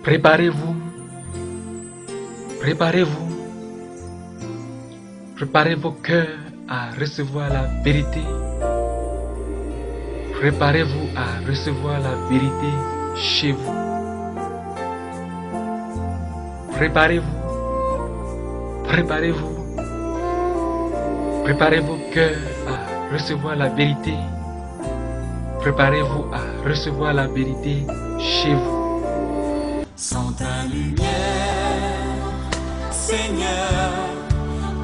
Préparez-vous, préparez-vous, préparez vos cœurs à recevoir la vérité. Préparez-vous à recevoir la vérité chez vous. Préparez-vous, préparez-vous, préparez vos cœurs à recevoir la vérité. Préparez-vous à recevoir la vérité chez vous. Sans ta lumière, Seigneur,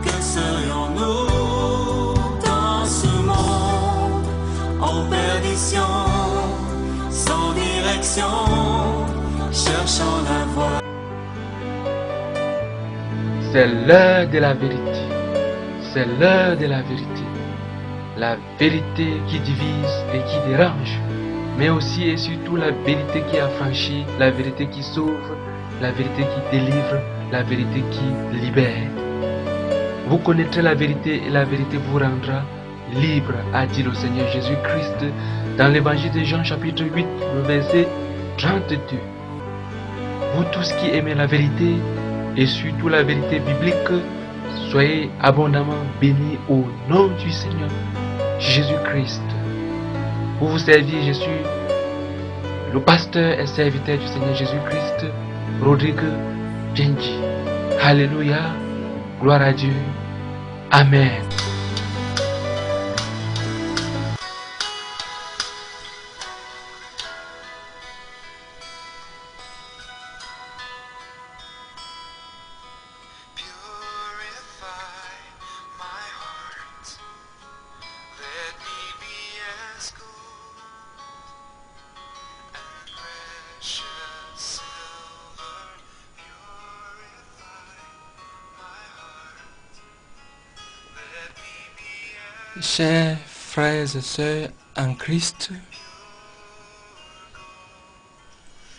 que serions-nous dans ce monde en perdition, sans direction, cherchant la voie? C'est l'heure de la vérité. C'est l'heure de la vérité. La vérité qui divise et qui dérange, mais aussi et surtout la vérité qui affranchit, la vérité qui sauve, la vérité qui délivre, la vérité qui libère. Vous connaîtrez la vérité et la vérité vous rendra libre, a dit le Seigneur Jésus-Christ dans l'évangile de Jean chapitre 8, le verset 32. Vous tous qui aimez la vérité et surtout la vérité biblique, soyez abondamment bénis au nom du Seigneur Jésus-Christ. Pour vous servir, je suis le pasteur et serviteur du Seigneur Jésus-Christ, Rodrigue Djenji. Alléluia, gloire à Dieu. Amen. Chers frères et sœurs en Christ,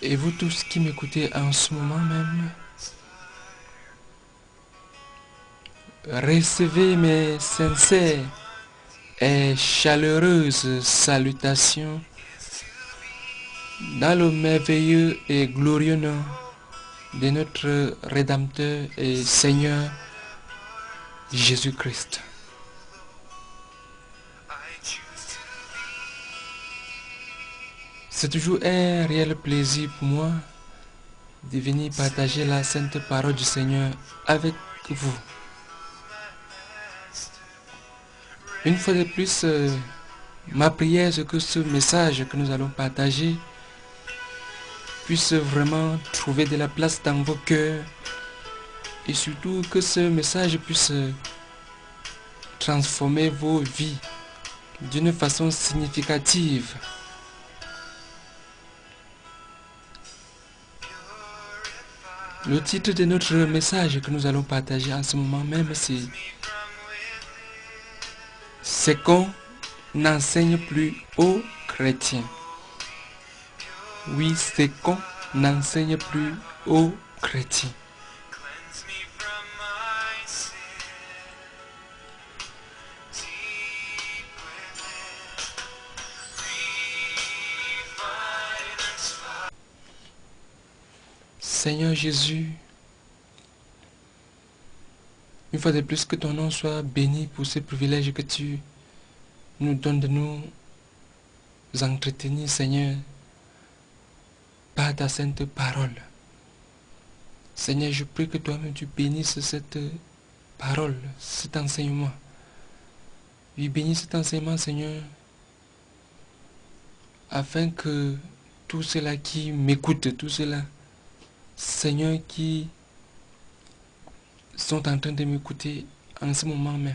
et vous tous qui m'écoutez en ce moment même, recevez mes sincères et chaleureuses salutations dans le merveilleux et glorieux nom de notre Rédempteur et Seigneur Jésus-Christ. C'est toujours un réel plaisir pour moi de venir partager la sainte parole du Seigneur avec vous. Une fois de plus, ma prière c'est que ce message que nous allons partager puisse vraiment trouver de la place dans vos cœurs et surtout que ce message puisse transformer vos vies d'une façon significative. Le titre de notre message que nous allons partager en ce moment même, c'est « Ce qu'on n'enseigne plus aux chrétiens ». Oui, c'est qu'on n'enseigne plus aux chrétiens. Seigneur Jésus, une fois de plus que ton nom soit béni pour ce privilège que tu nous donnes de nous entretenir, Seigneur, par ta sainte parole. Seigneur, je prie que toi-même tu bénisses cette parole, cet enseignement. Oui, bénis cet enseignement, Seigneur, afin que tous ceux-là qui m'écoutent, tous ceux-là, Seigneur, qui sont en train de m'écouter en ce moment même,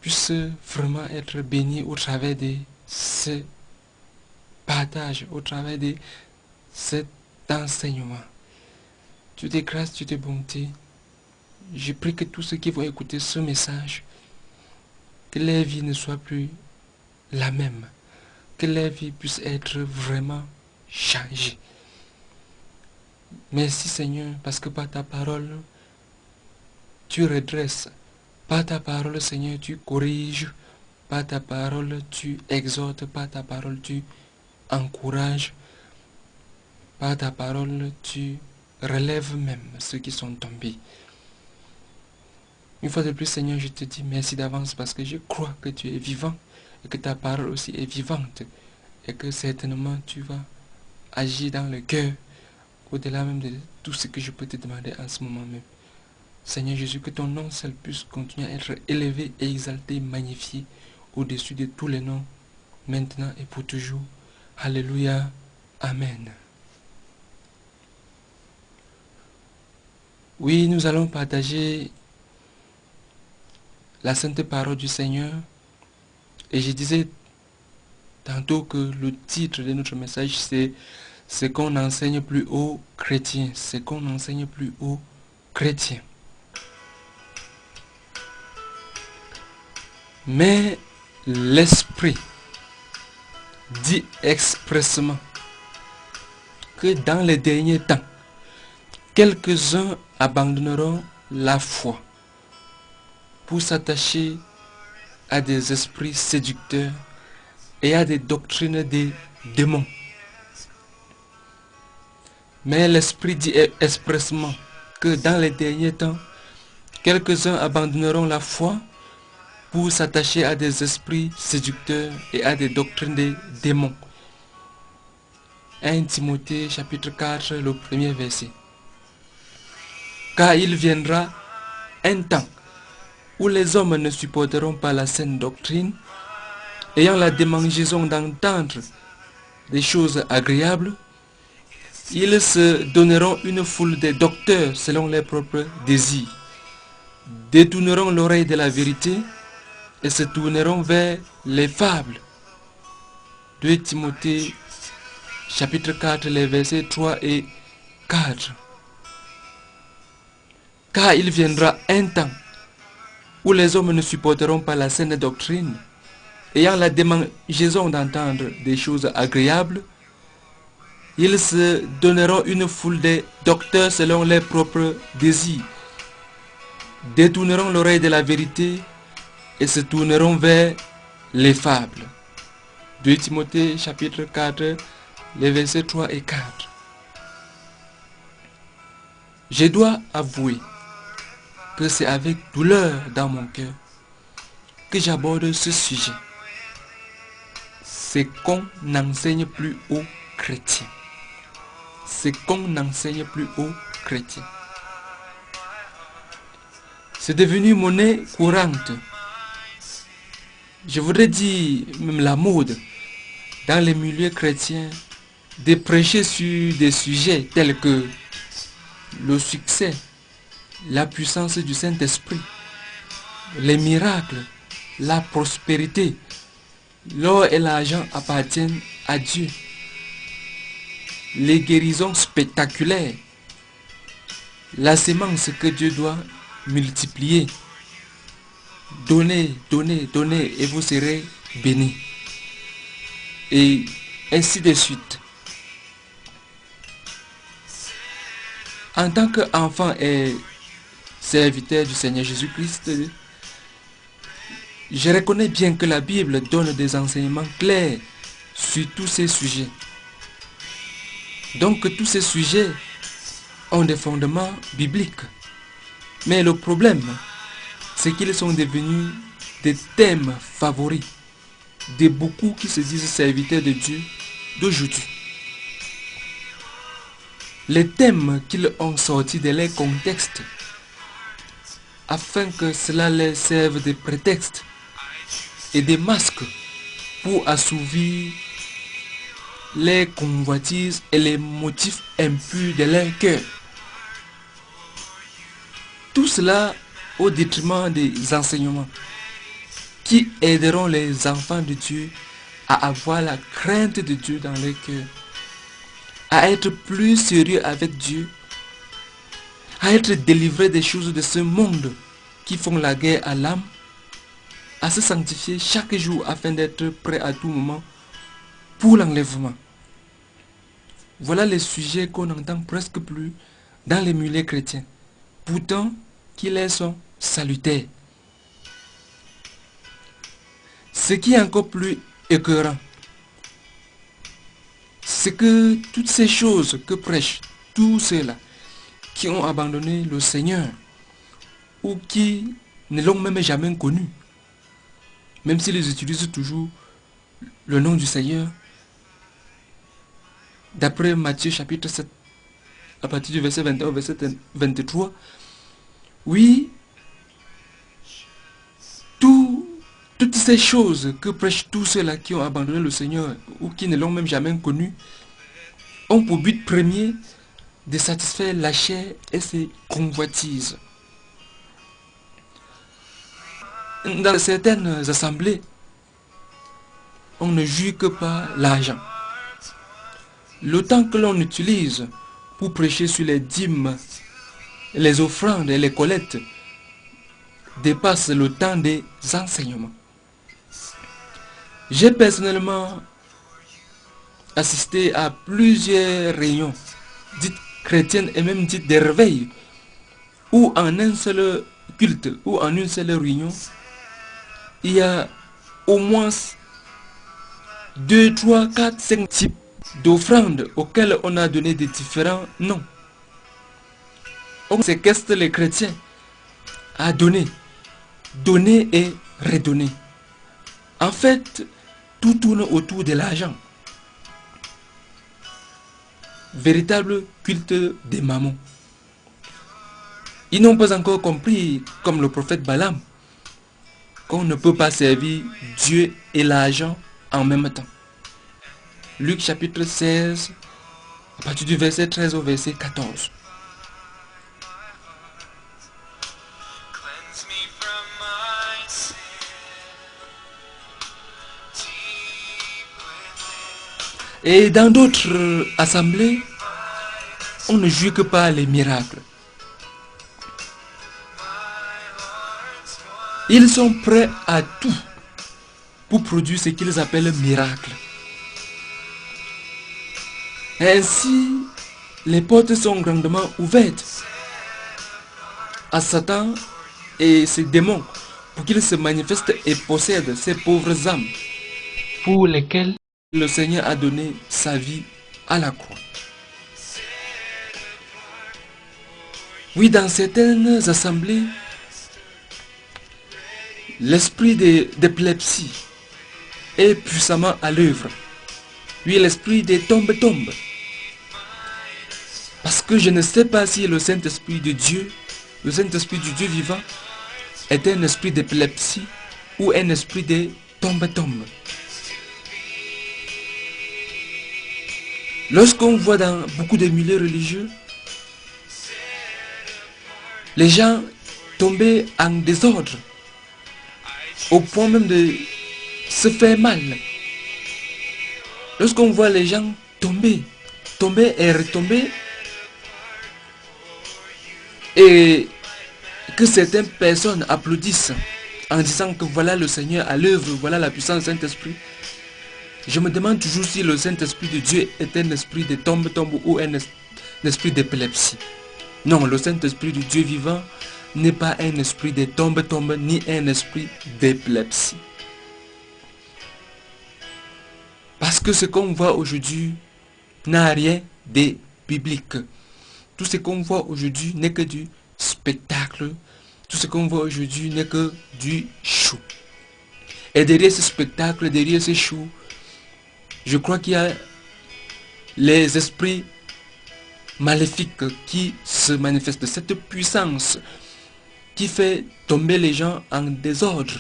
puissent vraiment être bénis au travers de ce partage, au travers de cet enseignement. Tu te grâce, tu te bonté. Je prie que tous ceux qui vont écouter ce message, que leur vie ne soit plus la même, que leur vie puisse être vraiment changée. Merci Seigneur, parce que par ta parole, tu redresses. Par ta parole, Seigneur, tu corriges. Par ta parole, tu exhortes. Par ta parole, tu encourages, par ta parole, tu relèves même ceux qui sont tombés. Une fois de plus, Seigneur, je te dis merci d'avance parce que je crois que tu es vivant et que ta parole aussi est vivante et que certainement tu vas agir dans le cœur au-delà même de tout ce que je peux te demander en ce moment même. Seigneur Jésus, que ton nom seul puisse continuer à être élevé et exalté, magnifié au-dessus de tous les noms, maintenant et pour toujours. Alléluia. Amen. Oui, nous allons partager la sainte parole du Seigneur. Et je disais tantôt que le titre de notre message, c'est « Ce qu'on n'enseigne plus aux chrétiens ». Ce qu'on n'enseigne plus aux chrétiens. Mais l'Esprit dit expressément que dans les derniers temps, quelques-uns abandonneront la foi pour s'attacher à des esprits séducteurs et à des doctrines des démons. Mais l'Esprit dit expressément que dans les derniers temps, quelques-uns abandonneront la foi pour s'attacher à des esprits séducteurs et à des doctrines des démons. 1 Timothée chapitre 4, le premier verset. Car il viendra un temps où les hommes ne supporteront pas la saine doctrine, ayant la démangeaison d'entendre des choses agréables, ils se donneront une foule de docteurs selon leurs propres désirs, détourneront l'oreille de la vérité et se tourneront vers les fables. 2 Timothée chapitre 4, les versets 3 et 4. Car il viendra un temps où les hommes ne supporteront pas la saine doctrine, ayant la démangeaison d'entendre des choses agréables, ils se donneront une foule de docteurs selon leurs propres désirs, détourneront l'oreille de la vérité et se tourneront vers les fables. 2 Timothée chapitre 4, les versets 3 et 4. Je dois avouer que c'est avec douleur dans mon cœur que j'aborde ce sujet. C'est qu'on n'enseigne plus aux chrétiens. C'est qu'on n'enseigne plus aux chrétiens. C'est devenu monnaie courante. Je voudrais dire même la mode dans les milieux chrétiens de prêcher sur des sujets tels que le succès, la puissance du Saint-Esprit, les miracles, la prospérité. L'or et l'argent appartiennent à Dieu. Les guérisons spectaculaires, la sémence que Dieu doit multiplier. Donnez, donnez, donnez et vous serez bénis. Et ainsi de suite. En tant qu'enfant et serviteur du Seigneur Jésus-Christ, je reconnais bien que la Bible donne des enseignements clairs sur tous ces sujets. Donc tous ces sujets ont des fondements bibliques. Mais le problème, c'est qu'ils sont devenus des thèmes favoris de beaucoup qui se disent serviteurs de Dieu d'aujourd'hui. Les thèmes qu'ils ont sortis de leur contexte afin que cela leur serve de prétexte et de masque pour assouvir les convoitises et les motifs impurs de leur cœur. Tout cela au détriment des enseignements qui aideront les enfants de Dieu à avoir la crainte de Dieu dans leur cœur, à être plus sérieux avec Dieu, à être délivrés des choses de ce monde qui font la guerre à l'âme, à se sanctifier chaque jour afin d'être prêt à tout moment pour l'enlèvement. Voilà les sujets qu'on n'entend presque plus dans les milieux chrétiens, pourtant qui leur sont salutaires. Ce qui est encore plus écœurant, c'est que toutes ces choses que prêchent tous ceux-là qui ont abandonné le Seigneur ou qui ne l'ont même jamais connu, même s'ils utilisent toujours le nom du Seigneur, d'après Matthieu chapitre 7, à partir du verset 21 au verset 23, oui, toutes ces choses que prêchent tous ceux-là qui ont abandonné le Seigneur ou qui ne l'ont même jamais connu, ont pour but premier de satisfaire la chair et ses convoitises. Dans certaines assemblées, on ne juge que par l'argent. Le temps que l'on utilise pour prêcher sur les dîmes, les offrandes et les collectes dépasse le temps des enseignements. J'ai personnellement assisté à plusieurs réunions dites chrétiennes et même dites des réveils où en un seul culte ou en une seule réunion, il y a au moins 2, 3, 4, 5 types d'offrandes auxquelles on a donné des différents noms. On séquestre les chrétiens à donner et redonner. En fait, tout tourne autour de l'argent. Véritable culte des mammons. Ils n'ont pas encore compris, comme le prophète Balaam, qu'on ne peut pas servir Dieu et l'argent en même temps. Luc chapitre 16, à partir du verset 13 au verset 14. Et dans d'autres assemblées, on ne juge que par les miracles. Ils sont prêts à tout pour produire ce qu'ils appellent miracle. Ainsi, les portes sont grandement ouvertes à Satan et ses démons pour qu'ils se manifestent et possèdent ces pauvres âmes pour lesquels le Seigneur a donné sa vie à la croix. Oui, dans certaines assemblées, l'esprit d'épilepsie est puissamment à l'œuvre. Oui, l'esprit des tombes. Parce que je ne sais pas si le Saint-Esprit de Dieu, le Saint-Esprit du Dieu vivant, est un esprit d'épilepsie ou un esprit des tombes. Lorsqu'on voit dans beaucoup de milieux religieux, les gens tomber en désordre, au point même de se faire mal. Lorsqu'on voit les gens tomber et retomber, et que certaines personnes applaudissent en disant que voilà le Seigneur à l'œuvre, voilà la puissance du Saint-Esprit, je me demande toujours si le Saint-Esprit de Dieu est un esprit de tombe ou un esprit d'épilepsie. Non, le Saint-Esprit de Dieu vivant n'est pas un esprit de tombe ni un esprit d'épilepsie. Parce que ce qu'on voit aujourd'hui n'a rien de biblique. Tout ce qu'on voit aujourd'hui n'est que du spectacle. Tout ce qu'on voit aujourd'hui n'est que du show. Et derrière ce spectacle, derrière ce show, je crois qu'il y a les esprits maléfiques qui se manifestent. Cette puissance qui fait tomber les gens en désordre.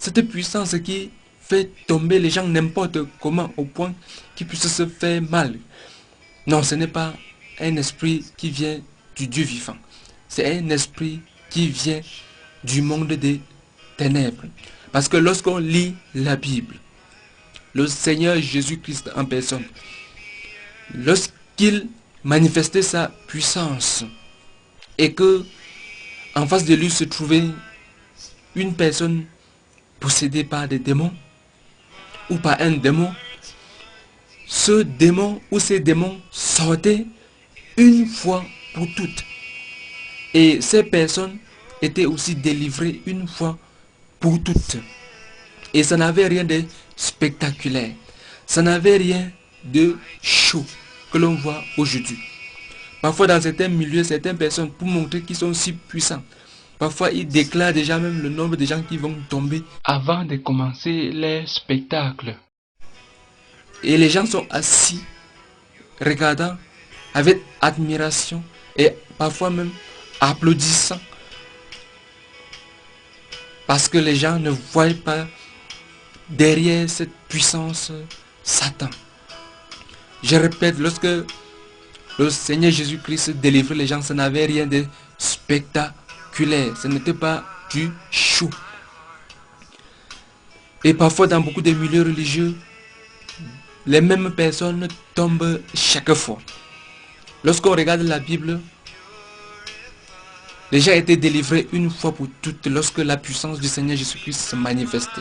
Cette puissance qui fait tomber les gens n'importe comment au point qu'ils puissent se faire mal. Non, ce n'est pas un esprit qui vient du Dieu vivant. C'est un esprit qui vient du monde des ténèbres. Parce que lorsqu'on lit la Bible, le Seigneur Jésus-Christ en personne, lorsqu'il manifestait sa puissance et que en face de lui se trouvait une personne possédée par des démons ou par un démon, ce démon ou ces démons sortaient une fois pour toutes. Et ces personnes étaient aussi délivrées une fois pour toutes. Et ça n'avait rien de spectaculaire. Ça n'avait rien de show que l'on voit aujourd'hui. Parfois dans certains milieux, certaines personnes, pour montrer qu'ils sont si puissants, parfois ils déclarent déjà même le nombre de gens qui vont tomber avant de commencer les spectacles. et les gens sont assis, regardant avec admiration et parfois même applaudissant. Parce que les gens ne voient pas derrière cette puissance Satan. Je répète, lorsque le Seigneur Jésus-Christ délivrait les gens, ce n'avait rien de spectaculaire. Ce n'était pas du show. Et parfois dans beaucoup de milieux religieux, les mêmes personnes tombent chaque fois. Lorsqu'on regarde la Bible, les gens étaient délivrés une fois pour toutes lorsque la puissance du Seigneur Jésus-Christ se manifestait.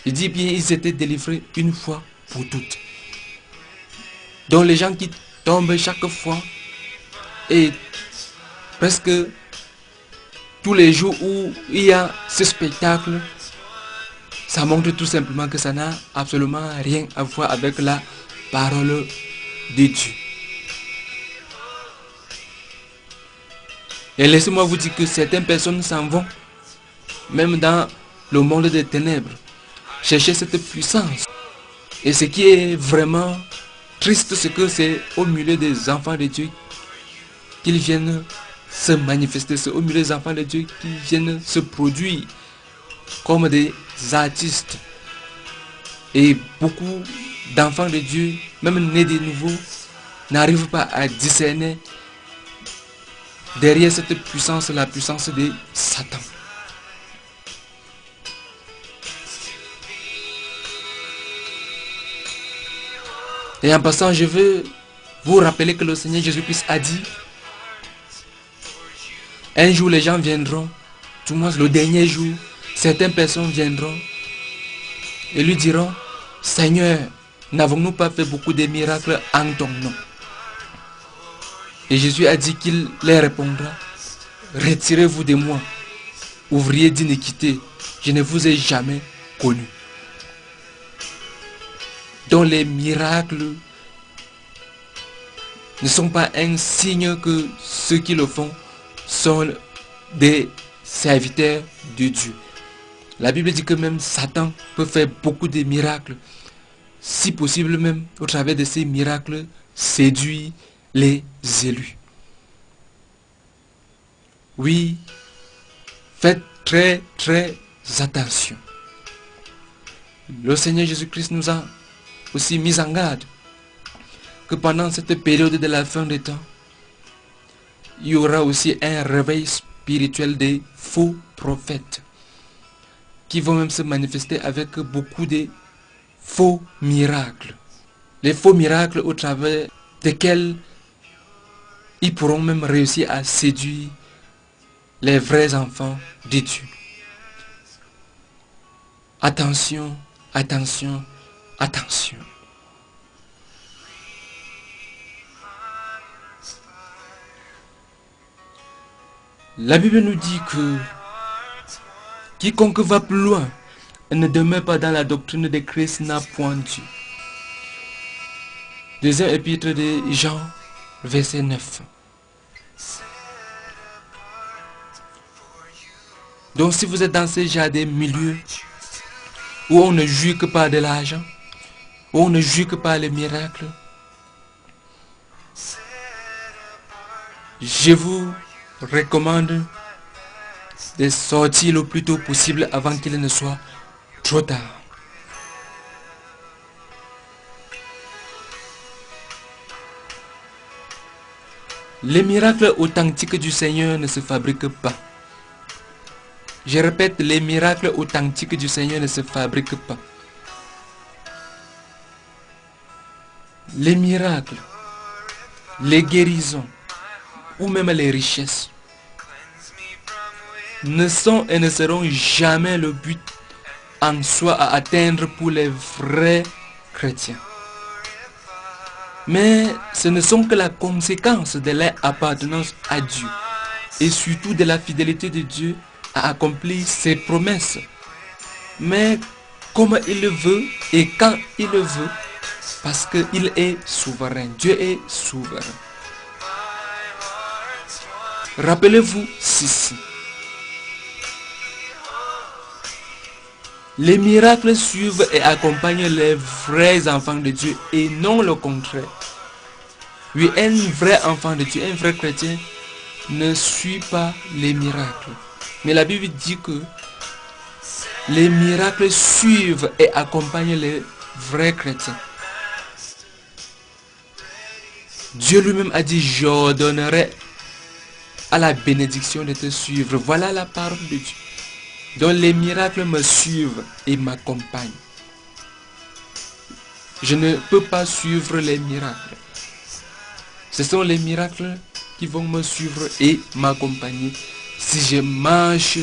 Il dit bien, ils étaient délivrés une fois pour toutes. Donc les gens qui tombent chaque fois et presque tous les jours où il y a ce spectacle, ça montre tout simplement que ça n'a absolument rien à voir avec la parole de Dieu. Et laissez-moi vous dire que certaines personnes s'en vont, même dans le monde des ténèbres, chercher cette puissance. Et ce qui est vraiment triste, c'est que c'est au milieu des enfants de Dieu qu'ils viennent se manifester. C'est au milieu des enfants de Dieu qu'ils viennent se produire comme des artistes. Et beaucoup d'enfants de Dieu, même nés de nouveau, n'arrivent pas à discerner derrière cette puissance, la puissance de Satan. Et en passant, je veux vous rappeler que le Seigneur Jésus-Christ a dit, un jour les gens viendront, tout le monde le dernier jour, certaines personnes viendront et lui diront, Seigneur, n'avons-nous pas fait beaucoup de miracles en ton nom? Et Jésus a dit qu'il leur répondra, retirez-vous de moi, ouvriers d'iniquité, je ne vous ai jamais connu. Donc les miracles ne sont pas un signe que ceux qui le font sont des serviteurs de Dieu. La Bible dit que même Satan peut faire beaucoup de miracles. Si possible même, au travers de ces miracles, séduire les élus. Oui, faites très attention. Le Seigneur Jésus-Christ nous a aussi mis en garde que pendant cette période de la fin des temps, il y aura aussi un réveil spirituel des faux prophètes qui vont même se manifester avec beaucoup de faux miracles. Les faux miracles au travers desquels ils pourront même réussir à séduire les vrais enfants de Dieu. Attention, attention, attention. La Bible nous dit que quiconque va plus loin et ne demeure pas dans la doctrine de Christ n'a point Dieu. Deuxième épître de Jean, verset 9. Donc si vous êtes dans ce genre de milieu où on ne juge que par de l'argent, où on ne juge que par les miracles, je vous recommande de sortir le plus tôt possible avant qu'il ne soit trop tard. Les miracles authentiques du Seigneur ne se fabriquent pas. Je répète, les miracles authentiques du Seigneur ne se fabriquent pas. Les miracles, les guérisons, ou même les richesses, ne sont et ne seront jamais le but en soi à atteindre pour les vrais chrétiens. Mais ce ne sont que la conséquence de leur appartenance à Dieu et surtout de la fidélité de Dieu à accomplir ses promesses. Mais comme il le veut et quand il le veut, Parce qu'il est souverain. Dieu est souverain. Rappelez-vous ceci. Les miracles suivent et accompagnent les vrais enfants de Dieu et non le contraire. Oui, un vrai enfant de Dieu, un vrai chrétien ne suit pas les miracles. Mais la Bible dit que les miracles suivent et accompagnent les vrais chrétiens. Dieu lui-même a dit, j'ordonnerai à la bénédiction de te suivre. Voilà la parole de Dieu. Donc les miracles me suivent et m'accompagnent. Je ne peux pas suivre les miracles. Ce sont les miracles qui vont me suivre et m'accompagner si je marche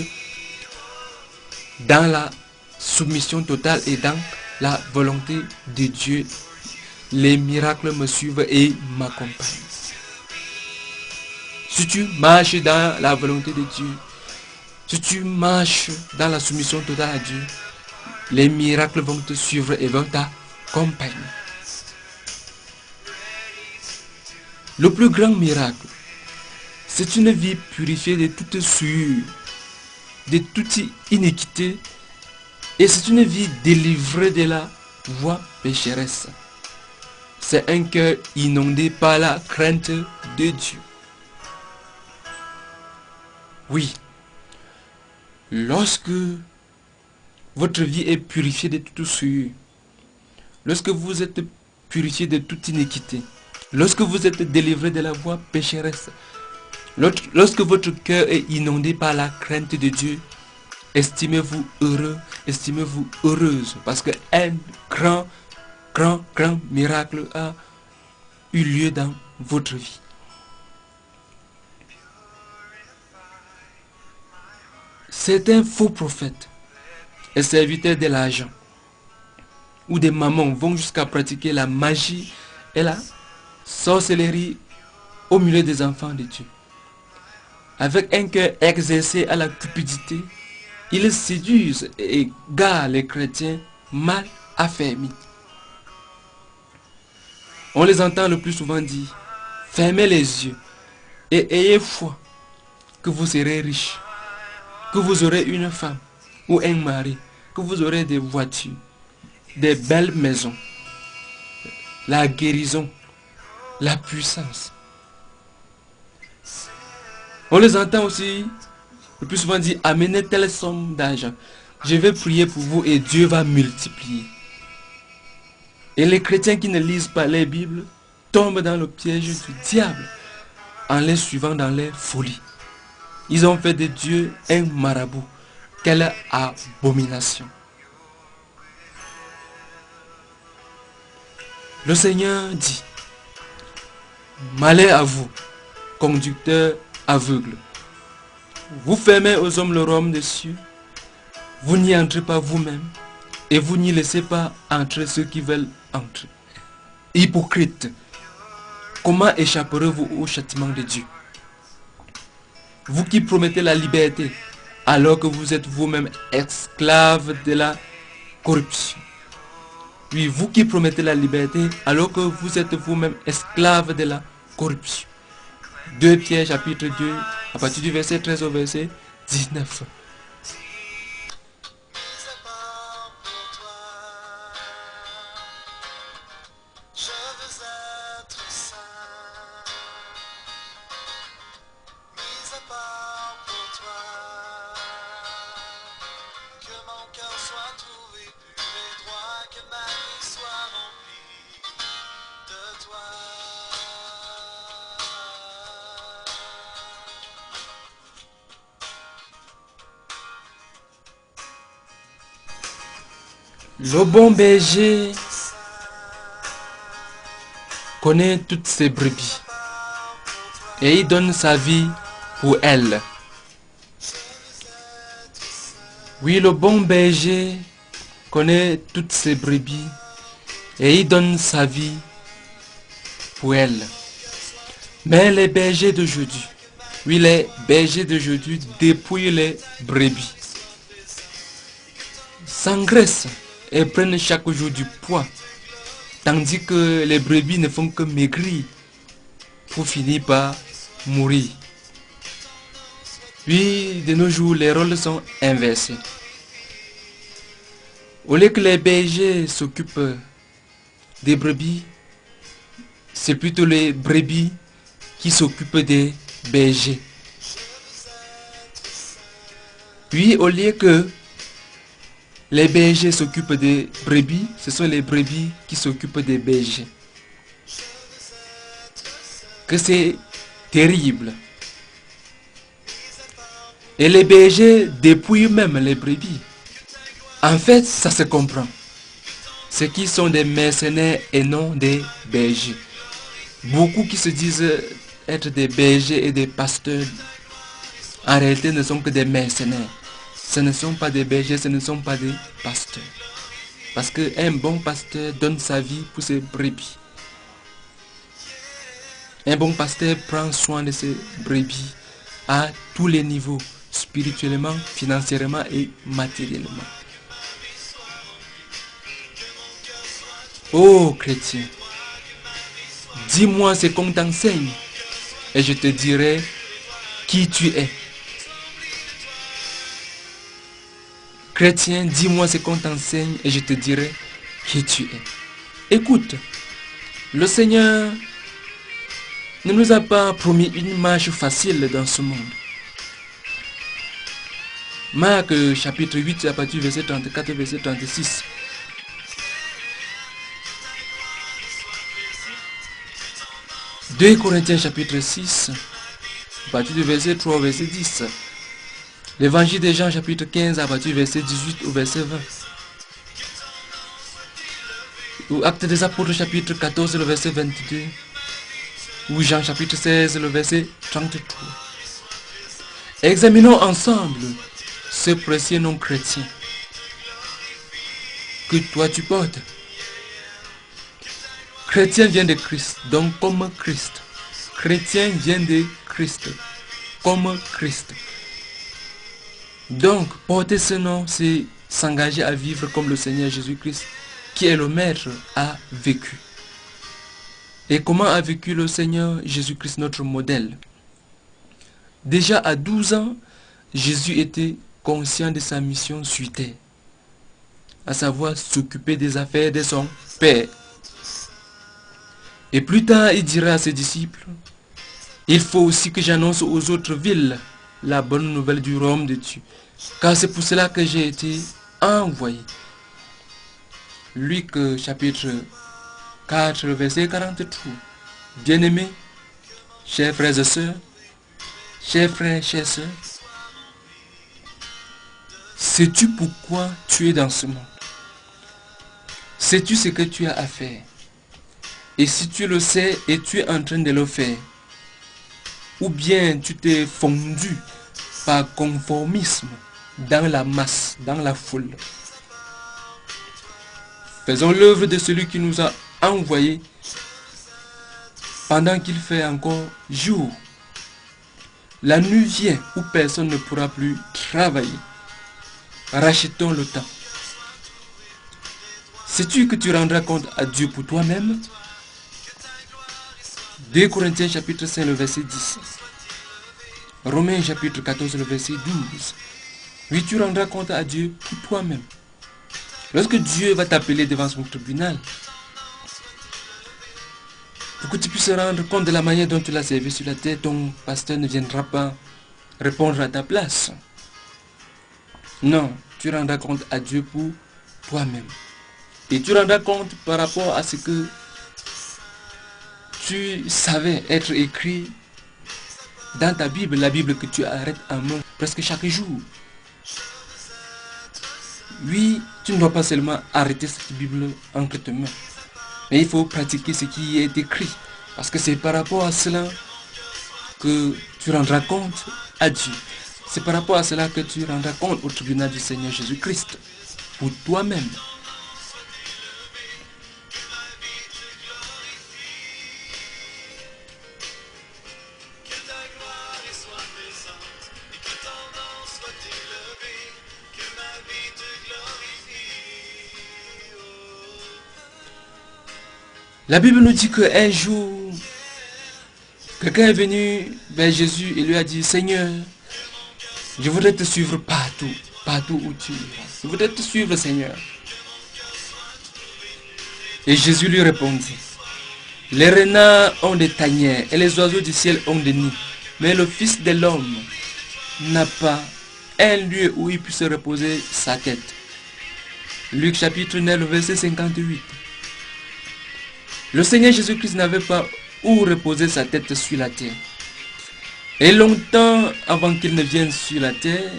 dans la soumission totale et dans la volonté de Dieu. Les miracles me suivent et m'accompagnent. Si tu marches dans la volonté de Dieu, si tu marches dans la soumission totale à Dieu, les miracles vont te suivre et vont t'accompagner. Le plus grand miracle, c'est une vie purifiée de toute souillure, de toute iniquité, et c'est une vie délivrée de la voie pécheresse. C'est un cœur inondé par la crainte de Dieu. Oui, lorsque votre vie est purifiée de toute souillure, lorsque vous êtes purifié de toute iniquité, lorsque vous êtes délivré de la voie pécheresse, lorsque votre cœur est inondé par la crainte de Dieu, estimez-vous heureux, estimez-vous heureuse, parce qu'un grand miracle a eu lieu dans votre vie. Certains faux prophètes et serviteurs de l'argent ou des mamans vont jusqu'à pratiquer la magie et la sorcellerie au milieu des enfants de Dieu. Avec un cœur exercé à la cupidité, ils séduisent et égarent les chrétiens mal affermis. On les entend le plus souvent dire, fermez les yeux et ayez foi que vous serez riches, que vous aurez une femme ou un mari, que vous aurez des voitures, des belles maisons, la guérison, la puissance. On les entend aussi le plus souvent dire, amenez telle somme d'argent, je vais prier pour vous et Dieu va multiplier. Et les chrétiens qui ne lisent pas les Bibles tombent dans le piège du diable en les suivant dans les folies. Ils ont fait de Dieu un marabout. Quelle abomination! Le Seigneur dit, malheur à vous, conducteurs aveugles. Vous fermez aux hommes le royaume des cieux, vous n'y entrez pas vous-même, et vous n'y laissez pas entrer ceux qui veulent entrer. Hypocrite, comment échapperez-vous au châtiment de Dieu? Vous qui promettez la liberté, alors que vous êtes vous-même esclaves de la corruption. Oui, vous qui promettez la liberté, alors que vous êtes vous-même esclaves de la corruption. 2 Pierre chapitre 2, à partir du verset 13 au verset 19. Le bon berger connaît toutes ses brebis et il donne sa vie pour elles. Oui, le bon berger connaît toutes ses brebis et il donne sa vie pour elles. Mais les bergers d'aujourd'hui, oui, les bergers d'aujourd'hui dépouillent les brebis, s'engraissent et prennent chaque jour du poids tandis que les brebis ne font que maigrir pour finir par mourir. Puis, de nos jours, les rôles sont inversés. Au lieu que les bergers s'occupent des brebis, c'est plutôt les brebis qui s'occupent des bergers. Puis, au lieu que les bergers s'occupent des brebis, ce sont les brebis qui s'occupent des bergers. Que c'est terrible. Et les bergers dépouillent même les brebis. En fait, ça se comprend. C'est qu'ils sont des mercenaires et non des bergers. Beaucoup qui se disent être des bergers et des pasteurs, en réalité ne sont que des mercenaires. Ce ne sont pas des bergers, ce ne sont pas des pasteurs. Parce qu'un bon pasteur donne sa vie pour ses brebis. Un bon pasteur prend soin de ses brebis à tous les niveaux, spirituellement, financièrement et matériellement. Oh chrétien, dis-moi ce qu'on t'enseigne et je te dirai qui tu es. Chrétien, dis-moi ce qu'on t'enseigne et je te dirai qui tu es. Écoute, le Seigneur ne nous a pas promis une marche facile dans ce monde. Marc chapitre 8 à partir du verset 34 verset 36. « 2 Corinthiens chapitre 6, à partir du verset 3 au verset 10. L'évangile de Jean chapitre 15, à partir du verset 18 au verset 20. Ou Actes des Apôtres chapitre 14, le verset 22. Ou Jean chapitre 16, le verset 33. Examinons ensemble ce précieux nom chrétien que toi tu portes. Chrétien vient de Christ, donc comme Christ. Chrétien vient de Christ, comme Christ. Donc, porter ce nom, c'est s'engager à vivre comme le Seigneur Jésus-Christ, qui est le Maître, a vécu. Et comment a vécu le Seigneur Jésus-Christ, notre modèle? Déjà à 12 ans, Jésus était conscient de sa mission sur terre, à savoir s'occuper des affaires de son Père. Et plus tard, il dira à ses disciples, il faut aussi que j'annonce aux autres villes la bonne nouvelle du royaume de Dieu, car c'est pour cela que j'ai été envoyé. Luc chapitre 4, verset 43. Bien-aimés, chers frères et sœurs, chers frères, chères sœurs, sais-tu pourquoi tu es dans ce monde? Sais-tu ce que tu as à faire? Et si tu le sais et tu es en train de le faire, ou bien tu t'es fondu par conformisme dans la masse, dans la foule. Faisons l'œuvre de celui qui nous a envoyés pendant qu'il fait encore jour. La nuit vient où personne ne pourra plus travailler. Rachetons le temps. Sais-tu que tu rendras compte à Dieu pour toi-même? 2 Corinthiens chapitre 5, le verset 10. Romains chapitre 14, le verset 12. Oui, tu rendras compte à Dieu pour toi-même. Lorsque Dieu va t'appeler devant son tribunal, pour que tu puisses rendre compte de la manière dont tu l'as servi sur la terre, ton pasteur ne viendra pas répondre à ta place. Non, tu rendras compte à Dieu pour toi-même. Et tu rendras compte par rapport à ce que tu savais être écrit dans ta Bible, la Bible que tu arrêtes en main presque chaque jour. Oui, tu ne dois pas seulement arrêter cette Bible entre tes mains, mais il faut pratiquer ce qui est écrit, parce que c'est par rapport à cela que tu rendras compte à Dieu. C'est par rapport à cela que tu rendras compte au tribunal du Seigneur Jésus-Christ, pour toi-même. La Bible nous dit qu'un jour, quelqu'un est venu vers Jésus et lui a dit, Seigneur, je voudrais te suivre partout, partout où tu iras. Je voudrais te suivre, Seigneur. Et Jésus lui répondit, les renards ont des tanières et les oiseaux du ciel ont des nids, mais le Fils de l'homme n'a pas un lieu où il puisse reposer sa tête. Luc chapitre 9, verset 58. Le Seigneur Jésus-Christ n'avait pas où reposer sa tête sur la terre. Et longtemps avant qu'il ne vienne sur la terre,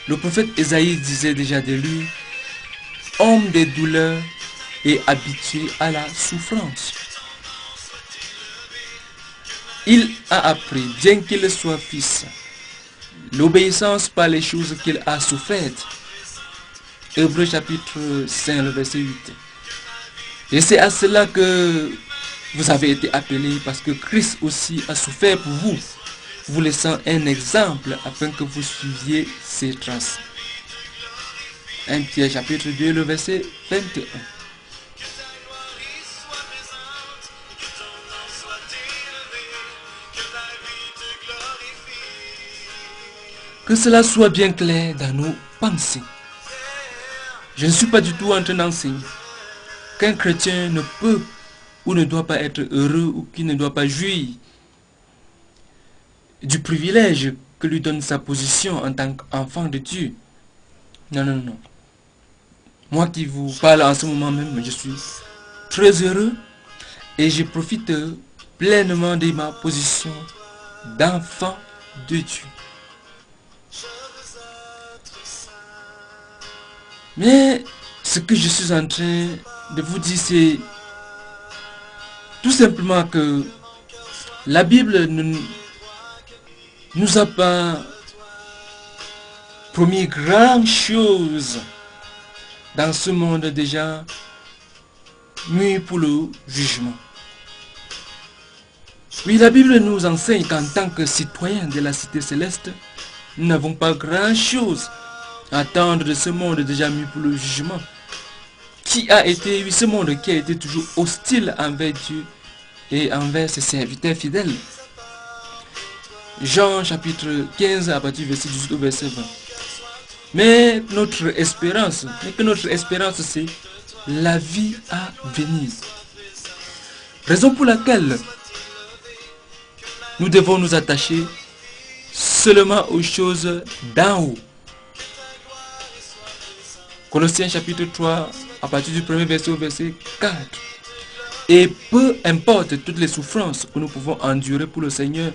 le prophète Ésaïe disait déjà de lui, homme des douleurs et habitué à la souffrance. Il a appris, bien qu'il soit fils, l'obéissance par les choses qu'il a souffertes. Hébreux chapitre 5, le verset 8. Et c'est à cela que vous avez été appelés, parce que Christ aussi a souffert pour vous, vous laissant un exemple afin que vous suiviez ses traces. 1 Pierre chapitre 2, le verset 21. Que cela soit bien clair dans nos pensées. Je ne suis pas du tout en train d'enseigner qu'un chrétien ne peut ou ne doit pas être heureux ou qu'il ne doit pas jouir du privilège que lui donne sa position en tant qu'enfant de Dieu. Non, non, non. Moi qui vous parle en ce moment même, je suis très heureux et je profite pleinement de ma position d'enfant de Dieu. Mais ce que je suis en train de vous dire, c'est tout simplement que la Bible ne nous a pas promis grand chose dans ce monde déjà mis pour le jugement. Oui, la Bible nous enseigne qu'en tant que citoyens de la cité céleste, nous n'avons pas grand chose à attendre de ce monde déjà mis pour le jugement. Qui a été, oui, ce monde qui a été toujours hostile envers Dieu et envers ses serviteurs fidèles. Jean chapitre 15 à partir du verset 18 au verset 20. Mais notre espérance, c'est la vie à venir. Raison pour laquelle nous devons nous attacher seulement aux choses d'en haut. Colossiens chapitre 3 à partir du premier verset au verset 4. Et peu importe toutes les souffrances que nous pouvons endurer pour le Seigneur,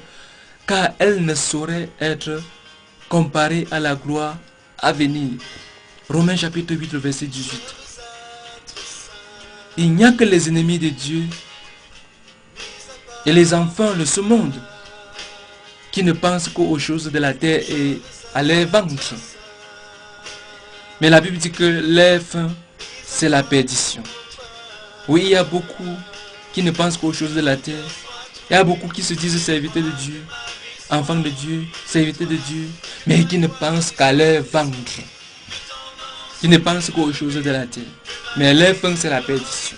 car elles ne sauraient être comparées à la gloire à venir. Romains chapitre 8, le verset 18. Il n'y a que les ennemis de Dieu et les enfants de ce monde qui ne pensent qu'aux choses de la terre et à leur ventre. Mais la Bible dit que leur fin, c'est la perdition. Oui, il y a beaucoup qui ne pensent qu'aux choses de la terre. Il y a beaucoup qui se disent serviteurs de Dieu, enfants de Dieu, serviteurs de Dieu, mais qui ne pensent qu'à leur ventre. Qui ne pensent qu'aux choses de la terre. Mais leur fin, c'est la perdition.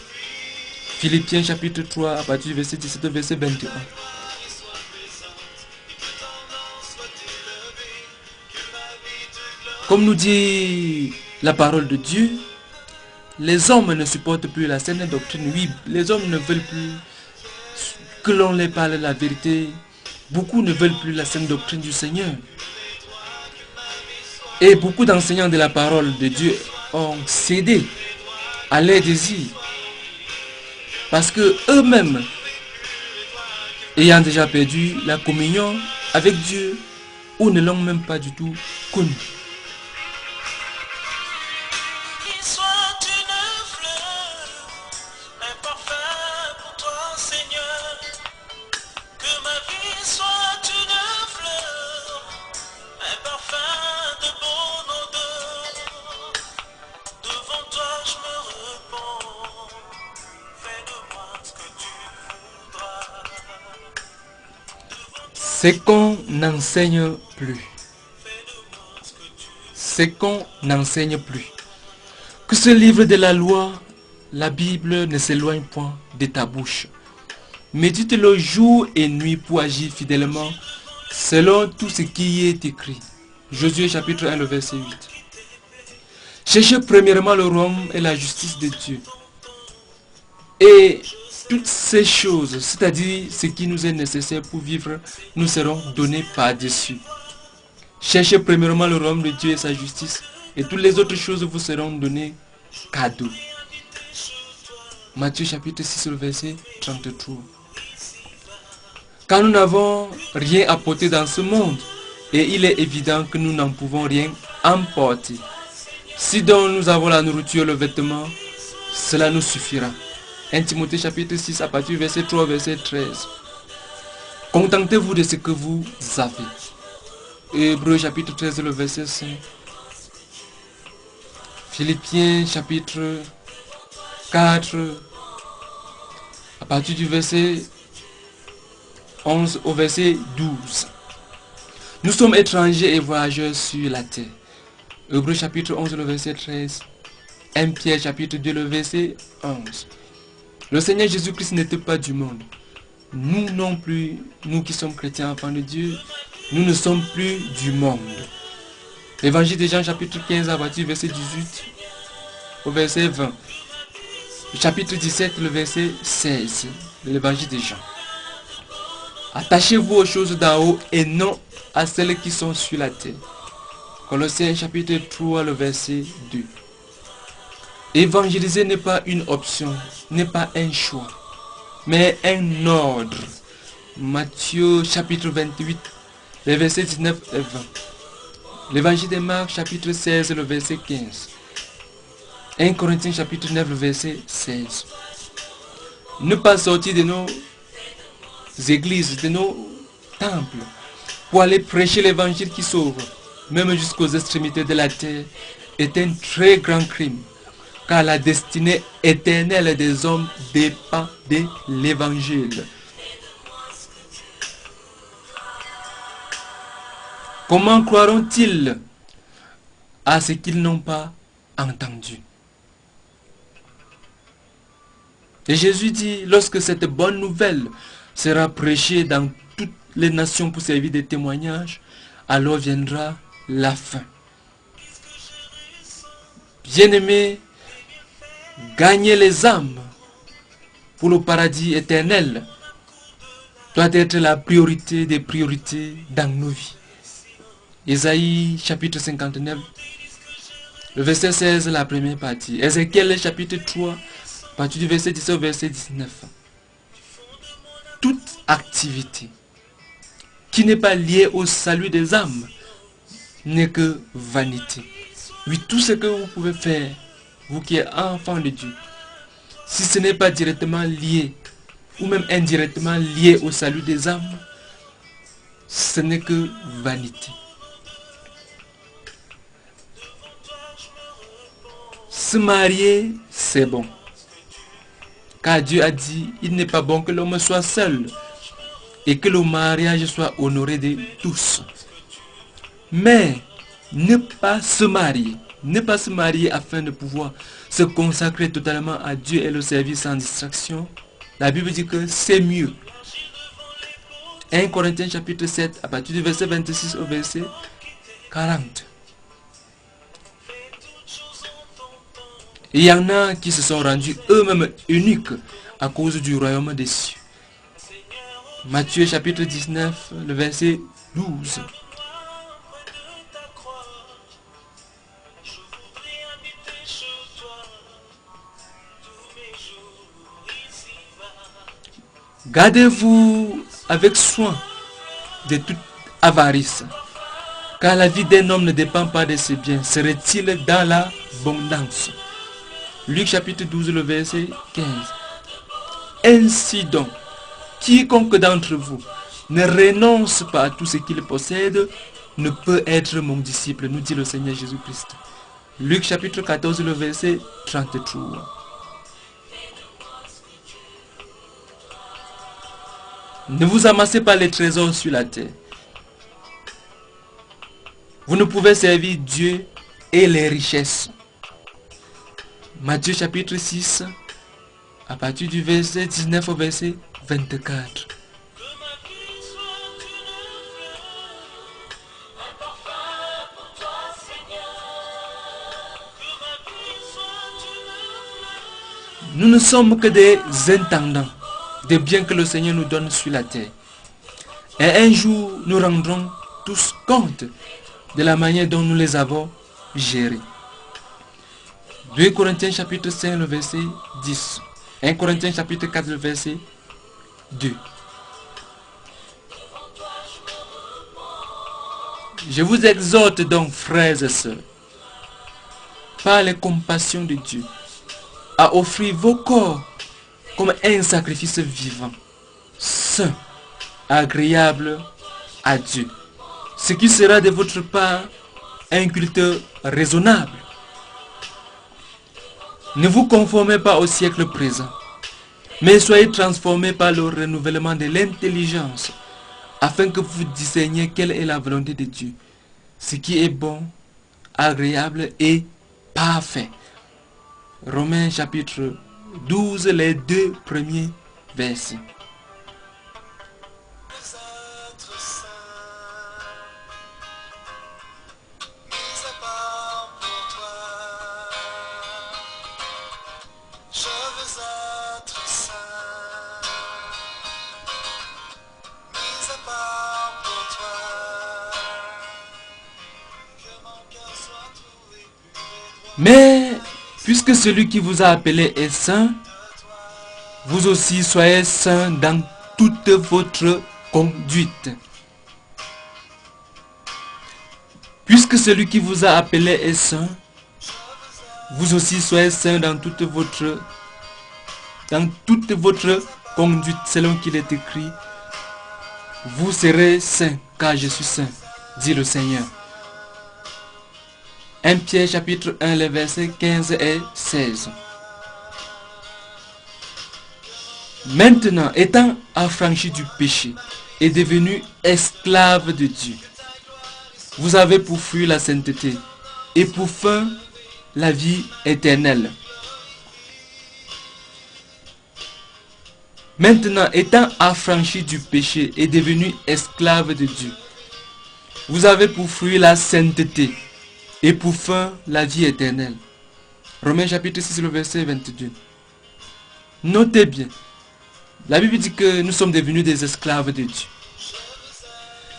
Philippiens chapitre 3, à partir du verset 17 au verset 21. Comme nous dit la parole de Dieu, les hommes ne supportent plus la saine doctrine. Oui, les hommes ne veulent plus que l'on les parle la vérité. Beaucoup ne veulent plus la saine doctrine du Seigneur. Et beaucoup d'enseignants de la parole de Dieu ont cédé à leurs désirs. Parce que eux-mêmes, ayant déjà perdu la communion avec Dieu, ou ne l'ont même pas du tout connu. C'est qu'on n'enseigne plus. C'est qu'on n'enseigne plus. Que ce livre de la loi la Bible ne s'éloigne point de ta bouche. Médite-le jour et nuit pour agir fidèlement selon tout ce qui y est écrit. Josué chapitre 1, le verset 8. Cherchez premièrement le royaume et la justice de Dieu. Et toutes ces choses, c'est-à-dire ce qui nous est nécessaire pour vivre, nous seront données par-dessus. Cherchez premièrement le royaume de Dieu et sa justice, et toutes les autres choses vous seront données cadeau. Matthieu chapitre 6, le verset 33. Car nous n'avons rien apporté dans ce monde, et il est évident que nous n'en pouvons rien emporter. Si donc nous avons la nourriture et le vêtement, cela nous suffira. 1 Timothée chapitre 6 à partir du verset 3 verset 13. Contentez-vous de ce que vous avez. Hébreux chapitre 13 le verset 5. Philippiens chapitre 4 à partir du verset 11 au verset 12. Nous sommes étrangers et voyageurs sur la terre. Hébreux chapitre 11 le verset 13. 1 Pierre chapitre 2 le verset 11. Le Seigneur Jésus-Christ n'était pas du monde. Nous non plus, nous qui sommes chrétiens enfants de Dieu, nous ne sommes plus du monde. L'évangile de Jean chapitre 15 à partir du verset 18 au verset 20. Le chapitre 17 le verset 16 de l'évangile de Jean. Attachez-vous aux choses d'en haut et non à celles qui sont sur la terre. Colossiens chapitre 3 le verset 2. Évangéliser n'est pas une option, n'est pas un choix, mais un ordre. Matthieu chapitre 28, les versets 19 et 20. L'évangile de Marc chapitre 16, le verset 15. 1 Corinthiens chapitre 9, le verset 16. Ne pas sortir de nos églises, de nos temples, pour aller prêcher l'évangile qui sauve, même jusqu'aux extrémités de la terre, est un très grand crime. Car la destinée éternelle des hommes dépend de l'évangile. Comment croiront-ils à ce qu'ils n'ont pas entendu? Et Jésus dit, lorsque cette bonne nouvelle sera prêchée dans toutes les nations pour servir de témoignage, alors viendra la fin. Bien-aimés, gagner les âmes pour le paradis éternel doit être la priorité des priorités dans nos vies. Ésaïe chapitre 59, le verset 16, la première partie. Ézéchiel chapitre 3, à partir du verset 17 au verset 19. Toute activité qui n'est pas liée au salut des âmes n'est que vanité. Oui, tout ce que vous pouvez faire, vous qui êtes enfants de Dieu, si ce n'est pas directement lié ou même indirectement lié au salut des âmes, ce n'est que vanité. Se marier, c'est bon. Car Dieu a dit, il n'est pas bon que l'homme soit seul et que le mariage soit honoré de tous. Mais ne pas se marier afin de pouvoir se consacrer totalement à Dieu et le servir sans distraction, la Bible dit que c'est mieux. 1 Corinthiens chapitre 7, à partir du verset 26 au verset 40. Il y en a qui se sont rendus eux-mêmes uniques à cause du royaume des cieux. Matthieu chapitre 19, le verset 12. Gardez-vous avec soin de toute avarice, car la vie d'un homme ne dépend pas de ses biens. Serait-il dans l'abondance? Luc chapitre 12, le verset 15. Ainsi donc, quiconque d'entre vous ne renonce pas à tout ce qu'il possède ne peut être mon disciple, nous dit le Seigneur Jésus-Christ. Luc chapitre 14, le verset 33. Ne vous amassez pas les trésors sur la terre. Vous ne pouvez servir Dieu et les richesses. Matthieu chapitre 6, à partir du verset 19 au verset 24. Nous ne sommes que des intendants des biens que le Seigneur nous donne sur la terre. Et un jour, nous rendrons tous compte de la manière dont nous les avons gérés. 2 Corinthiens chapitre 5, le verset 10. 1 Corinthiens chapitre 4, le verset 2. Je vous exhorte donc, frères et sœurs, par les compassions de Dieu, à offrir vos corps comme un sacrifice vivant, saint, agréable à Dieu, ce qui sera de votre part un culte raisonnable. Ne vous conformez pas au siècle présent, mais soyez transformés par le renouvellement de l'intelligence, afin que vous discerniez quelle est la volonté de Dieu, ce qui est bon, agréable et parfait. Romains chapitre 12, les 2 premiers versets. Mais puisque celui qui vous a appelé est saint, vous aussi soyez saints dans toute votre conduite. Puisque celui qui vous a appelé est saint, vous aussi soyez saints dans toute votre conduite, selon qu'il est écrit, vous serez saints, car je suis saint, dit le Seigneur. 1 Pierre chapitre 1, les versets 15 et 16. Maintenant, étant affranchis du péché et devenus esclaves de Dieu, vous avez pour fruit la sainteté et pour fin la vie éternelle. Maintenant, étant affranchis du péché et devenus esclaves de Dieu, vous avez pour fruit la sainteté et pour fin la vie éternelle. Romains chapitre 6, le verset 22. Notez bien, la Bible dit que nous sommes devenus des esclaves de Dieu.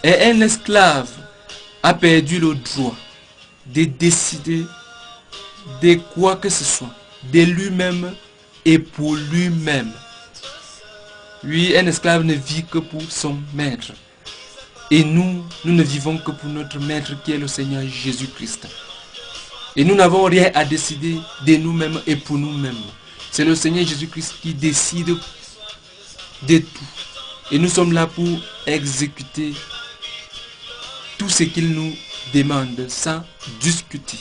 Et un esclave a perdu le droit de décider de quoi que ce soit, de lui-même et pour lui-même. Lui, un esclave ne vit que pour son maître. Et nous ne vivons que pour notre maître qui est le Seigneur Jésus-Christ. Et nous n'avons rien à décider de nous-mêmes et pour nous-mêmes. C'est le Seigneur Jésus-Christ qui décide de tout. Et nous sommes là pour exécuter tout ce qu'il nous demande sans discuter.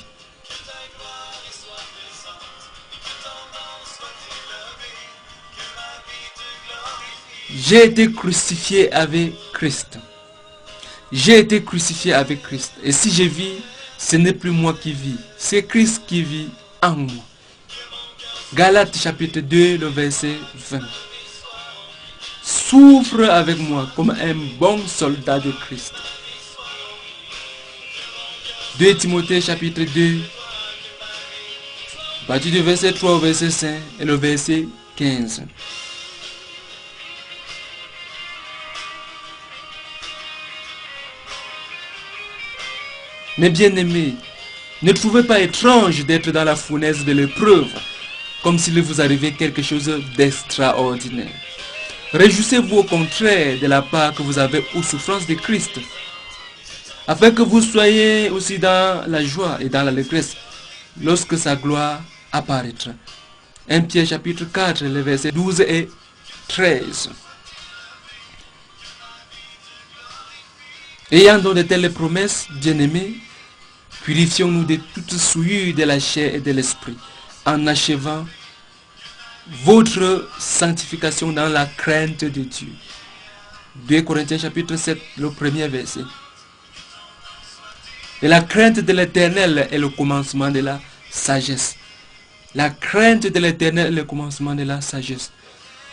J'ai été crucifié avec Christ. J'ai été crucifié avec Christ. Et si je vis, ce n'est plus moi qui vis. C'est Christ qui vit en moi. Galates chapitre 2, le verset 20. Souffre avec moi comme un bon soldat de Christ. 2 Timothée chapitre 2, à partir du verset 3 au verset 5 et le verset 15. Mes bien-aimés, ne trouvez pas étrange d'être dans la fournaise de l'épreuve, comme s'il vous arrivait quelque chose d'extraordinaire. Réjouissez-vous au contraire de la part que vous avez aux souffrances de Christ, afin que vous soyez aussi dans la joie et dans l'allégresse lorsque sa gloire apparaîtra. 1 Pierre chapitre 4, les versets 12 et 13. Ayant donc de telles promesses, bien-aimés, purifions-nous de toute souillure de la chair et de l'esprit, en achevant votre sanctification dans la crainte de Dieu. 2 Corinthiens chapitre 7, le premier verset. Et la crainte de l'Éternel est le commencement de la sagesse. La crainte de l'Éternel est le commencement de la sagesse.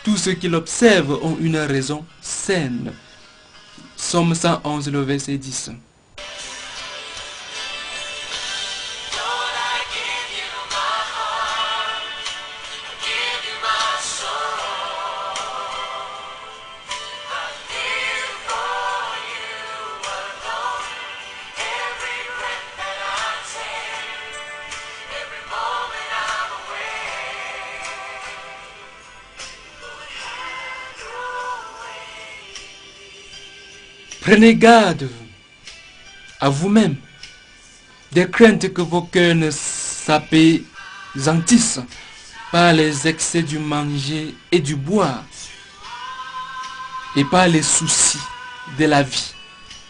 Tous ceux qui l'observent ont une raison saine. Psaume 111, le verset 10. Prenez garde à vous-même des craintes que vos cœurs ne s'apaisantissent par les excès du manger et du boire et par les soucis de la vie,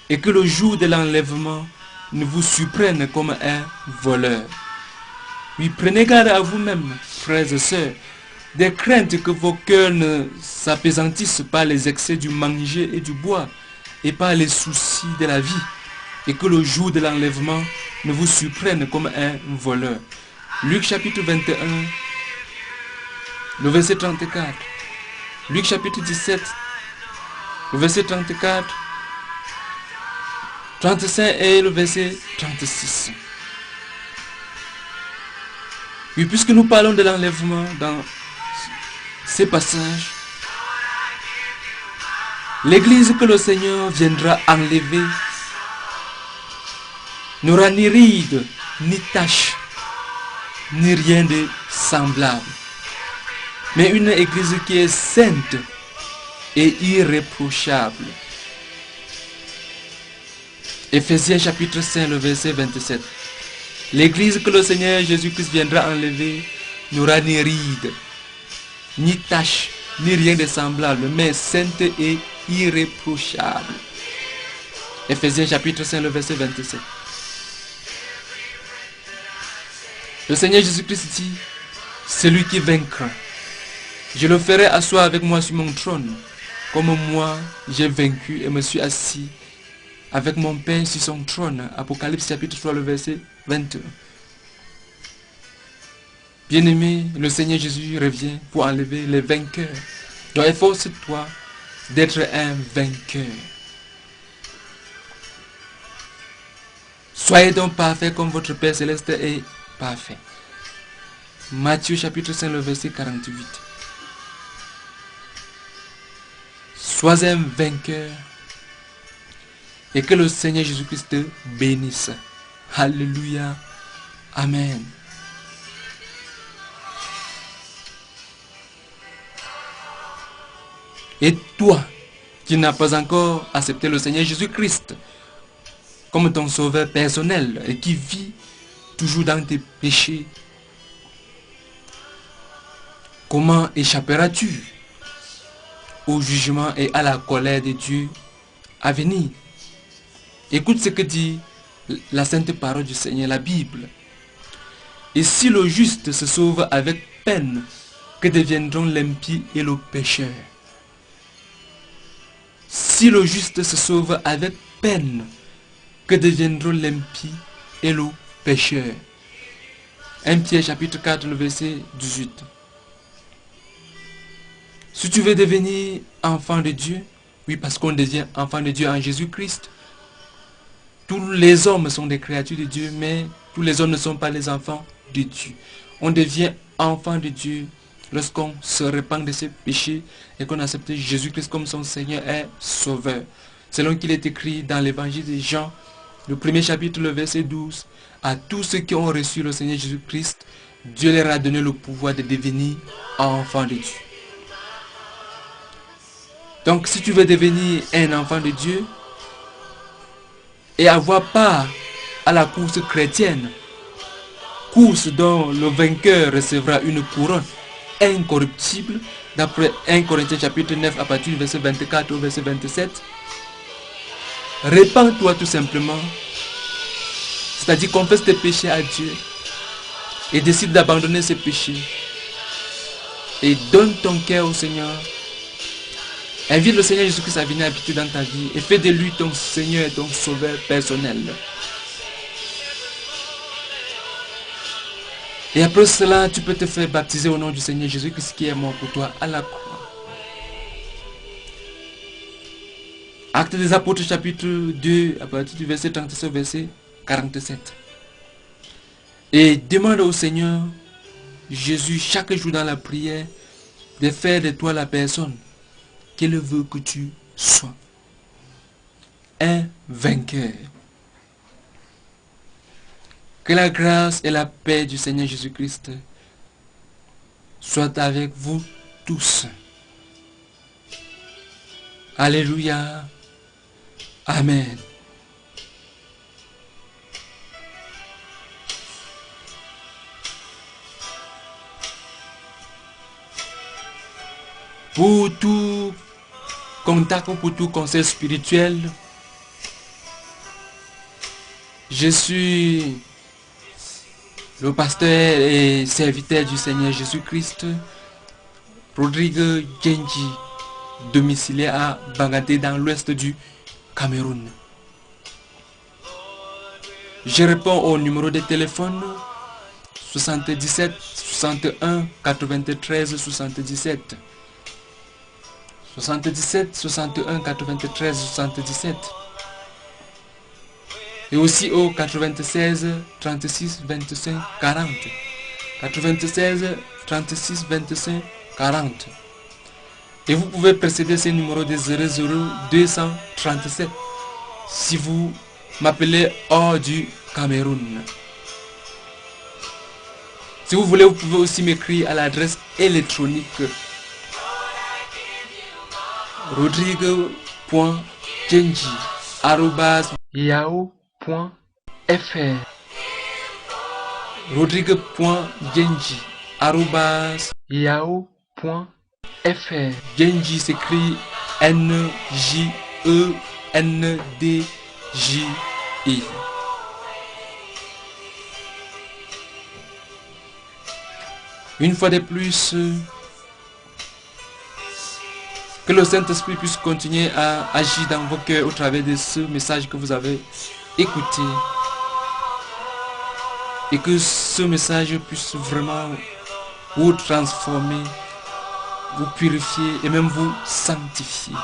et que le jour de l'enlèvement ne vous surprenne comme un voleur. Oui, prenez garde à vous-même, frères et sœurs, des craintes que vos cœurs ne s'apaisantissent par les excès du manger et du boire et par les soucis de la vie, et que le jour de l'enlèvement ne vous surprenne comme un voleur. Luc chapitre 21, le verset 34. Luc chapitre 17, le verset 34, 35 et le verset 36. Oui, puisque nous parlons de l'enlèvement dans ces passages, l'église que le Seigneur viendra enlever n'aura ni ride, ni tache, ni rien de semblable, mais une église qui est sainte et irréprochable. Éphésiens chapitre 5, le verset 27. L'église que le Seigneur Jésus-Christ viendra enlever n'aura ni ride, ni tache, ni rien de semblable, mais sainte et irréprochable. Éphésiens chapitre 5, le verset 27. Le Seigneur Jésus-Christ dit, celui qui vaincra, je le ferai asseoir avec moi sur mon trône, comme moi j'ai vaincu et me suis assis avec mon Père sur son trône. Apocalypse chapitre 3, le verset 21. Bien-aimé, le Seigneur Jésus revient pour enlever les vainqueurs. Donc efforce-toi d'être un vainqueur. Soyez donc parfaits comme votre Père Céleste est parfait. Matthieu chapitre 5, le verset 48. Sois un vainqueur et que le Seigneur Jésus-Christ te bénisse. Alléluia. Amen. Et toi, qui n'as pas encore accepté le Seigneur Jésus-Christ comme ton sauveur personnel et qui vit toujours dans tes péchés, comment échapperas-tu au jugement et à la colère de Dieu à venir? Écoute ce que dit la sainte parole du Seigneur, la Bible. Et si le juste se sauve avec peine, que deviendront l'impie et le pécheur? Si le juste se sauve avec peine, que deviendront l'impie et le pécheur? 1 Pierre chapitre 4, le verset 18. Si tu veux devenir enfant de Dieu, oui, parce qu'on devient enfant de Dieu en Jésus-Christ. Tous les hommes sont des créatures de Dieu, mais tous les hommes ne sont pas les enfants de Dieu. On devient enfant de Dieu lorsqu'on se repent de ses péchés et qu'on accepte Jésus-Christ comme son Seigneur et Sauveur. Selon qu'il est écrit dans l'évangile de Jean, le premier chapitre, le verset 12, à tous ceux qui ont reçu le Seigneur Jésus-Christ, Dieu leur a donné le pouvoir de devenir enfants de Dieu. Donc si tu veux devenir un enfant de Dieu et avoir part à la course chrétienne, course dont le vainqueur recevra une couronne incorruptible, d'après 1 Corinthiens chapitre 9 à partir du verset 24 au verset 27, répands-toi tout simplement, c'est-à-dire confesse tes péchés à Dieu et décide d'abandonner ces péchés et donne ton cœur au Seigneur. Invite le Seigneur Jésus-Christ à venir habiter dans ta vie et fais de lui ton Seigneur et ton Sauveur personnel. Et après cela, tu peux te faire baptiser au nom du Seigneur Jésus-Christ qui est mort pour toi à la croix. Actes des Apôtres chapitre 2, à partir du verset 37, verset 47. Et demande au Seigneur Jésus chaque jour dans la prière de faire de toi la personne qu'il veut que tu sois. Un vainqueur. Que la grâce et la paix du Seigneur Jésus-Christ soient avec vous tous. Alléluia. Amen. Pour tout contact ou pour tout conseil spirituel, je suis le pasteur et serviteur du Seigneur Jésus-Christ, Rodrigue Genji, domicilié à Bangadé dans l'ouest du Cameroun. Je réponds au numéro de téléphone 77 61 93 77. 77 61 93 77. Et aussi au 96 36 25 40. 96 36 25 40. Et vous pouvez précéder ces numéros de 00237 si vous m'appelez hors du Cameroun. Si vous voulez, vous pouvez aussi m'écrire à l'adresse électronique rodrigue.genji@yahoo.fr rodrigue.genji@yahoo.fr. Genji s'écrit N-J-E-N-D-J-I. Une fois de plus, que le Saint-Esprit puisse continuer à agir dans vos cœurs au travers de ce message que vous avez écouté. Et que ce message puisse vraiment vous transformer, vous purifier et même vous sanctifier.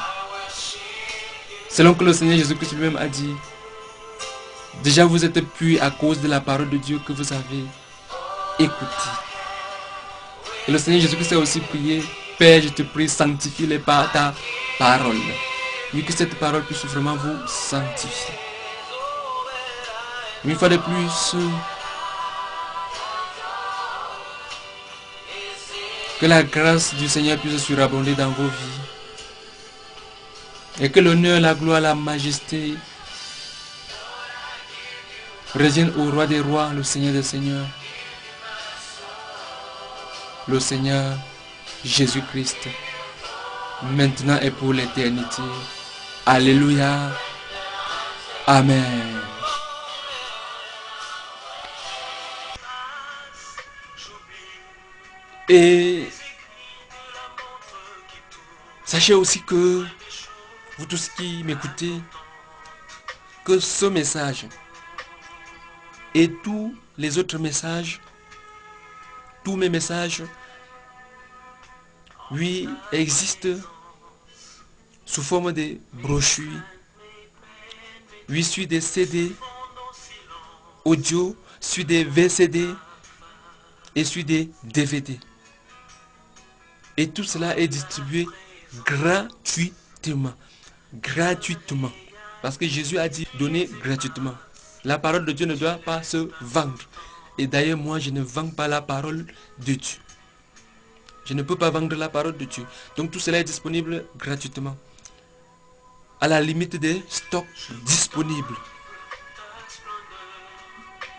Selon que le Seigneur Jésus-Christ lui-même a dit, déjà vous êtes purs à cause de la parole de Dieu que vous avez écoutée. Et le Seigneur Jésus-Christ a aussi prié, Père, je te prie, sanctifie-les par ta parole. Oui, que cette parole puisse vraiment vous sanctifier. Une fois de plus, que la grâce du Seigneur puisse surabonder dans vos vies. Et que l'honneur, la gloire, la majesté reviennent au roi des rois, le Seigneur des seigneurs. Le Seigneur Jésus-Christ, maintenant et pour l'éternité. Alléluia. Amen. Et sachez aussi que, vous tous qui m'écoutez, que ce message et tous les autres messages, tous mes messages, oui, existent sous forme de brochures, oui, sur des CD audio, sur des VCD et sur des DVD. Et tout cela est distribué gratuitement. Gratuitement. Parce que Jésus a dit donner gratuitement. La parole de Dieu ne doit pas se vendre. Et d'ailleurs, moi, je ne vends pas la parole de Dieu. Je ne peux pas vendre la parole de Dieu. Donc tout cela est disponible gratuitement. À la limite des stocks disponibles.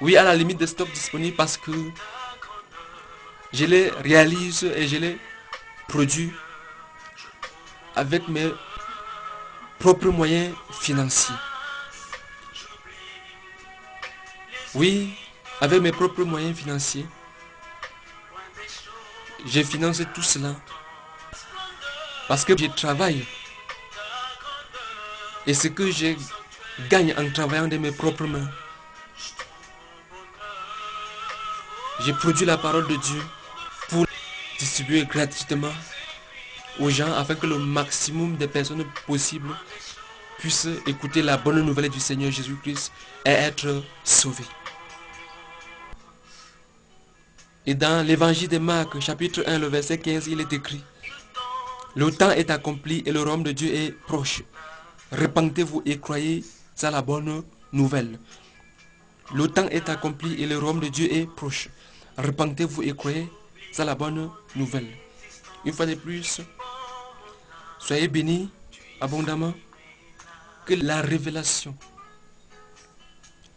Oui, à la limite des stocks disponibles parce que je les réalise et je les produis avec mes propres moyens financiers. Oui, avec mes propres moyens financiers. Je finance tout cela parce que je travaille. Et ce que je gagne en travaillant de mes propres mains, j'ai produit la parole de Dieu pour distribuer gratuitement aux gens afin que le maximum de personnes possibles puissent écouter la bonne nouvelle du Seigneur Jésus-Christ et être sauvés. Et dans l'évangile de Marc, chapitre 1, le verset 15, il est écrit: le temps est accompli et le royaume de Dieu est proche. Repentez-vous et croyez à la bonne nouvelle. Le temps est accompli et le royaume de Dieu est proche. Repentez-vous et croyez à la bonne nouvelle. Une fois de plus, soyez bénis abondamment. Que la révélation,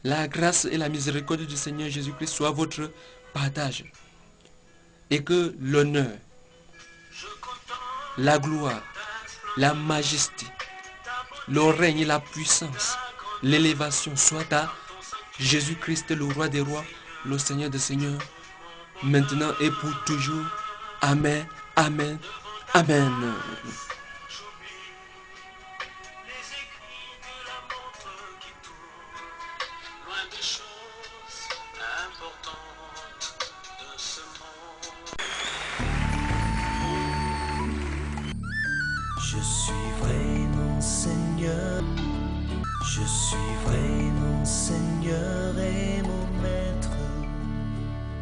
la grâce et la miséricorde du Seigneur Jésus-Christ soient votre partage. Et que l'honneur, la gloire, la majesté, le règne, la puissance, l'élévation soient à Jésus-Christ, le roi des rois, le Seigneur des seigneurs, maintenant et pour toujours. Amen, amen, amen. Je suivrai mon Seigneur, je suivrai mon Seigneur et mon Maître,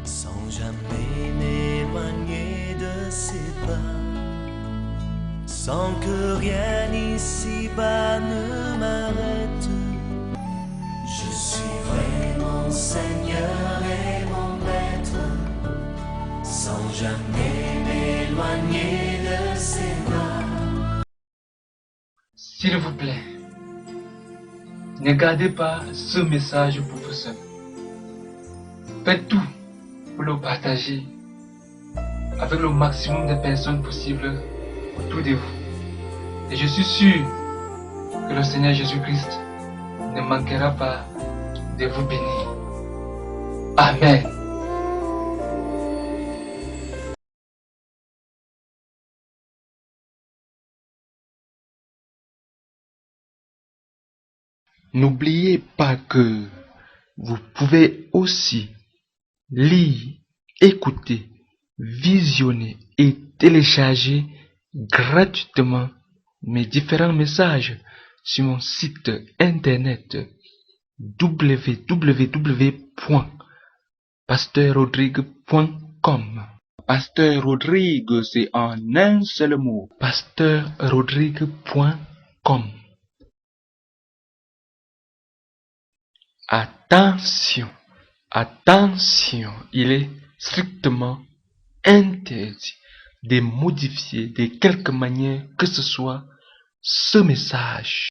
sans jamais m'éloigner de ses pas, sans que rien ici-bas ne m'arrête. Je suivrai mon Seigneur et mon Maître, sans jamais m'éloigner de ses pas. S'il vous plaît, ne gardez pas ce message pour vous seul. Faites tout pour le partager avec le maximum de personnes possibles autour de vous. Et je suis sûr que le Seigneur Jésus-Christ ne manquera pas de vous bénir. Amen. N'oubliez pas que vous pouvez aussi lire, écouter, visionner et télécharger gratuitement mes différents messages sur mon site internet www.pasteur-rodrigue.com. Pasteur Rodrigue, c'est en un seul mot. pasteur-rodrigue.com. Attention, attention, il est strictement interdit de modifier de quelque manière que ce soit ce message.